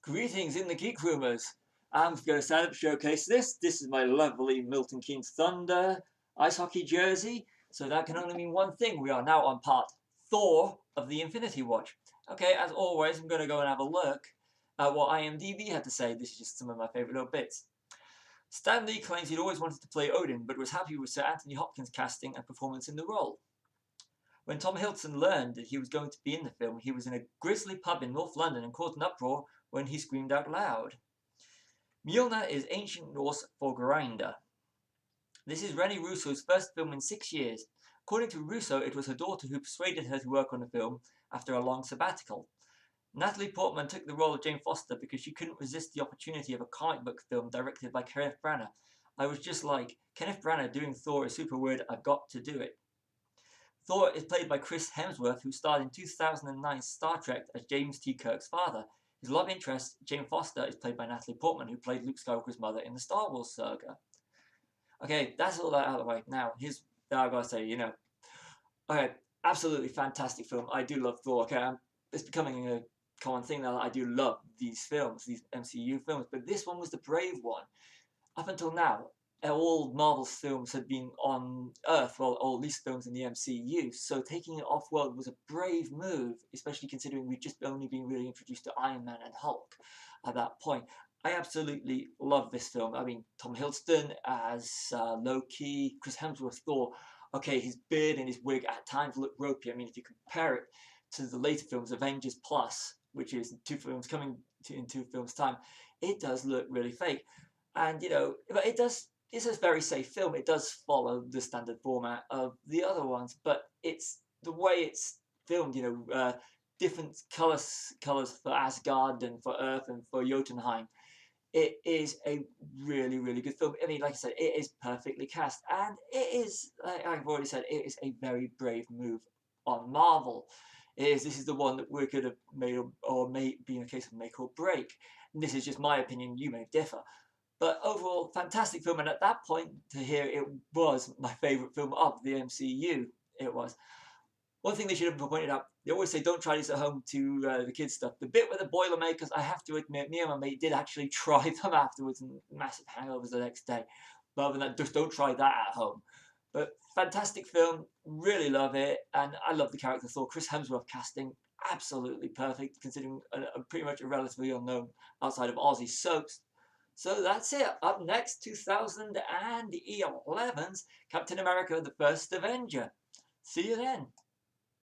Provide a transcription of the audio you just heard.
Greetings in the Geek Rumors. I'm going to stand up showcase this. This is my lovely Milton Keynes Thunder ice hockey jersey. So that can only mean one thing. We are now on part Thor of the Infinity Watch. Okay, as always, I'm going to go and have a look at what IMDb had to say. This is just some of my favourite little bits. Stan Lee claims he'd always wanted to play Odin, but was happy with Sir Anthony Hopkins' casting and performance in the role. When Tom Hiddleston learned that he was going to be in the film, he was in a grisly pub in North London and caused an uproar when he screamed out loud. Mjolnir is ancient Norse for grinder. This is Rene Russo's first film in 6 years. According to Russo, it was her daughter who persuaded her to work on the film after a long sabbatical. Natalie Portman took the role of Jane Foster because she couldn't resist the opportunity of a comic book film directed by Kenneth Branagh. I was just like, Kenneth Branagh doing Thor is super weird, I've got to do it. Thor is played by Chris Hemsworth, who starred in 2009's Star Trek as James T. Kirk's father. His love interest, Jane Foster, is played by Natalie Portman, who played Luke Skywalker's mother in the Star Wars saga. Okay, that's all that out of the way. Now, here's what I've got to say, Okay, absolutely fantastic film. I do love Thor. Okay, it's becoming a common thing now that I do love these films, these MCU films, but this one was the brave one. Up until now, all Marvel's films had been on Earth, well, all these films in the MCU, so taking it off-world was a brave move, especially considering we'd just only been really introduced to Iron Man and Hulk at that point. I absolutely love this film. I mean, Tom Hiddleston as Loki, Chris Hemsworth Thor. Okay, his beard and his wig at times look ropey. I mean, if you compare it to the later films, Avengers Plus, which is 2 films coming in 2 films' time, it does look really fake. And, but it's a very safe film. It does follow the standard format of the other ones, but it's the way it's filmed, different colors for Asgard and for Earth and for Jotunheim. It is a really, really good film. I mean, like I said, it is perfectly cast, and it is, like I've already said, it is a very brave move on Marvel. This is the one that we could have made or may be in a case of make or break. And this is just my opinion. You may differ. But overall, fantastic film, and at that point, to hear it was my favourite film of the MCU. It was. One thing they should have pointed out, they always say don't try this at home to the kids stuff. The bit with the Boilermakers, I have to admit, me and my mate did actually try them afterwards, and massive hangovers the next day. But other than that, just don't try that at home. But fantastic film, really love it, and I love the character Thor. Chris Hemsworth casting, absolutely perfect, considering pretty much a relatively unknown outside of Aussie soaps. So that's it. Up next, 2011's Captain America: The First Avenger. See you then.